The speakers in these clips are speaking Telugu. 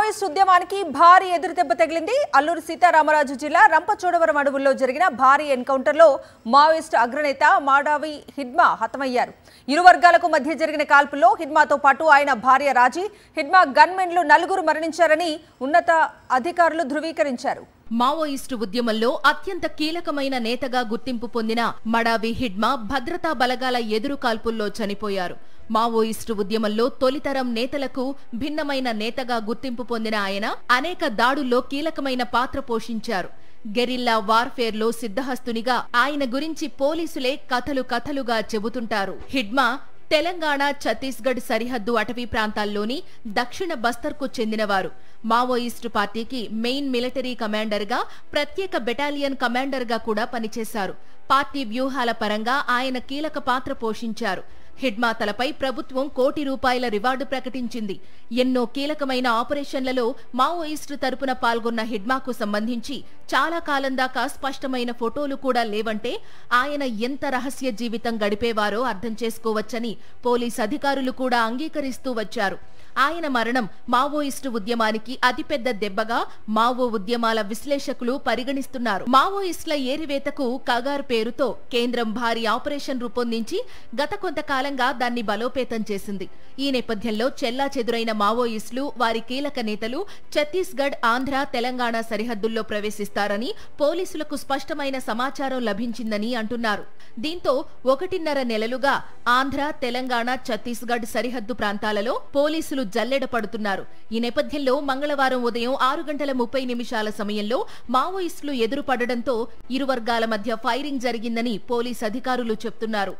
మావోయిస్ట్ ఉద్యమానికి భారీ ఎదురుదెబ్బ తగిలింది. అల్లూరు సీతారామరాజు జిల్లా రంపచోడవరం అడవుల్లో జరిగిన భారీ ఎన్కౌంటర్లో మావోయిస్ట్ అగ్రనేత మాడావి హిడ్మా హతమయ్యారు. ఇరు వర్గాలకు మధ్య జరిగిన కాల్పుల్లో హిడ్మాతో పాటు ఆయన భార్య రాజీ, హిడ్మా గన్మెన్లు 4 మరణించారని ఉన్నత అధికారులు ధృవీకరించారు. మావోయిస్టు ఉద్యమంలో అత్యంత కీలకమైన నేతగా గుర్తింపు పొందిన మడావి హిడ్మా భద్రతా బలగాల ఎదురు కాల్పుల్లో చనిపోయారు. మావోయిస్టు ఉద్యమంలో తొలితరం నేతలకు భిన్నమైన నేతగా గుర్తింపు పొందిన ఆయన అనేక దాడుల్లో కీలకమైన పాత్ర పోషించారు. గెరిల్లా వార్ఫేర్లో సిద్ధహస్తునిగా ఆయన గురించి పోలీసులే కథలుగా చెబుతుంటారు. హిడ్మా తెలంగాణ, ఛత్తీస్గఢ్ సరిహద్దు అటవీ ప్రాంతాల్లోని దక్షిణ బస్తర్కు చెందినవారు. మావోయిస్టు పార్టీకి మెయిన్ మిలిటరీ కమాండర్గా, ప్రత్యేక బెటాలియన్ కమాండర్గా కూడా పనిచేశారు. పార్టీ వ్యూహాల పరంగా ఆయన కీలక పాత్ర పోషించారు. హిడ్మా తలపై ప్రభుత్వం ₹1 కోటి రివార్డు ప్రకటించింది. ఎన్నో కీలకమైన ఆపరేషన్లలో మావోయిస్టు తరపున పాల్గొన్న హిడ్మాకు సంబంధించి చాలా కాలం దాకా స్పష్టమైన ఫోటోలు కూడా లేవంటే ఆయన ఎంత రహస్య జీవితం గడిపేవారో అర్థం చేసుకోవచ్చని పోలీస్ అధికారులు కూడా అంగీకరిస్తూ వచ్చారు. ఆయన మరణం మావోయిస్టు ఉద్యమానికి అతిపెద్ద దెబ్బగా మావో ఉద్యమాల విశ్లేషకులు పరిగణిస్తున్నారు. మావోయిస్టుల ఏరివేతకు కగార్ పేరుతో కేంద్రం భారీ ఆపరేషన్ రూపొందించి గత కొంతకాలంగా దాన్ని బలోపేతం చేసింది. ఈ నేపథ్యంలో చెల్లాచెదురైన మావోయిస్టులు, వారి కీలక నేతలు ఛత్తీస్గఢ్, ఆంధ్ర, తెలంగాణ సరిహద్దుల్లో ప్రవేశిస్తారని పోలీసులకు స్పష్టమైన సమాచారం లభించిందని అంటున్నారు. దీంతో 1.5 నెలలుగా ఆంధ్ర, తెలంగాణ, ఛత్తీస్గఢ్ సరిహద్దు ప్రాంతాలలో పోలీసులు జల్లెడ పడుతున్నారు. ఈ నేపథ్యంలో మంగళవారం ఉదయం 6:30 సమయంలో మావోయిస్టులు ఎదురుపడడంతో ఇరు వర్గాల మధ్య ఫైరింగ్ జరిగిందని పోలీస్ అధికారులు చెప్తున్నారు.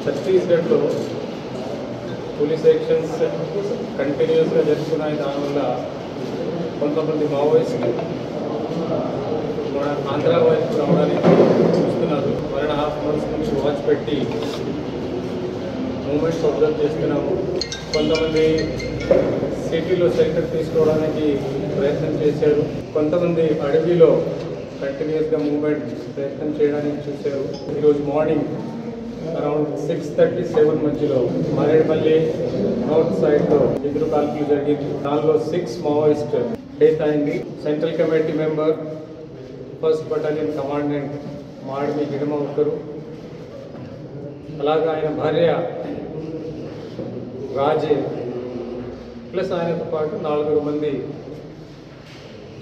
ఛత్తీస్గఢ్లో పోలీస్ యాక్షన్స్ కంటిన్యూస్గా జరుగుతున్నాయి. దానివల్ల కొంతమంది మావోయిస్టులు మన ఆంధ్ర వైపు రావడానికి చూస్తున్నారు. 1.5 months నుంచి వాచ్ పెట్టి మూమెంట్స్ అబ్జర్వ్ చేస్తున్నాము. కొంతమంది సిటీలో షెల్టర్ తీసుకోవడానికి ప్రయత్నం చేశారు. కొంతమంది అడవిలో కంటిన్యూస్గా మూవ్మెంట్ ప్రయత్నం చేయడానికి చూశారు. ఈరోజు మార్నింగ్ అరౌండ్ 6:37 మధ్యలో మరేడుపల్లి నార్త్ సైడ్లో ఎదురు కాల్పులు జరిగింది. దానిలో 6 మావోయిస్ట్ డెత్ అయింది. Central committee member, 1st battalion commandant Madavi Hidma ఒకరు, అలాగే ఆయన భార్య రాజే ప్లస్ ఆయనతో పాటు 4 మంది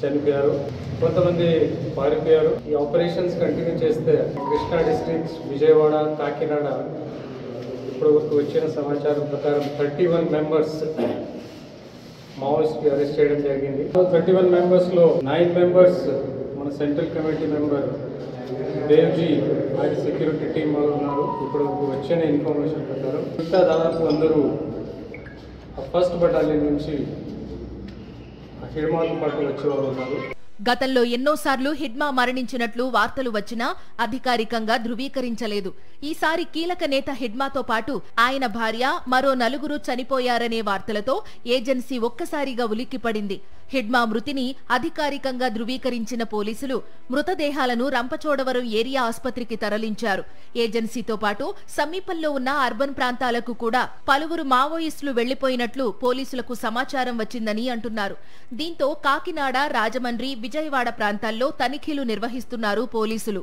చనిపోయారు. కొంతమంది పారిపోయారు. ఈ ఆపరేషన్స్ కంటిన్యూ చేస్తే కృష్ణా డిస్ట్రిక్ట్స్, విజయవాడ, కాకినాడ ఇప్పుడు వచ్చిన సమాచారం ప్రకారం 31 మెంబర్స్ మావోయిస్ట్కి అరెస్ట్ చేయడం జరిగింది. 31 మెంబర్స్లో 9 మెంబర్స్ మన సెంట్రల్ కమిటీ మెంబర్ దేవ్జీ, ఆయన సెక్యూరిటీ టీమ్ వాళ్ళు ఉన్నారు. ఇప్పుడు వచ్చిన ఇన్ఫర్మేషన్ ప్రకారం ఇంకా దాదాపు అందరూ 1st బటాలియన్ నుంచి హిడ్మాతో పాటు వచ్చేవారు ఉన్నారు. గతంలో ఎన్నోసార్లు హిడ్మా మరణించినట్లు వార్తలు వచ్చినా అధికారికంగా ధృవీకరించలేదు. ఈసారి కీలక నేత హిడ్మాతో పాటు ఆయన భార్య, మరో 4 చనిపోయారనే వార్తలతో ఏజెన్సీ ఒక్కసారిగా ఉలిక్కిపడింది. హిడ్మా మృతిని అధికారికంగా ధృవీకరించిన పోలీసులు మృతదేహాలను రంపచోడవరం ఏరియా ఆసుపత్రికి తరలించారు. ఏజెన్సీతో పాటు సమీపంలో ఉన్న అర్బన్ ప్రాంతాలకు కూడా పలువురు మావోయిస్టులు వెళ్లిపోయినట్లు పోలీసులకు సమాచారం వచ్చిందని అంటున్నారు. దీంతో కాకినాడ, రాజమండ్రి, విజయవాడ ప్రాంతాల్లో తనిఖీలు నిర్వహిస్తున్నారు పోలీసులు.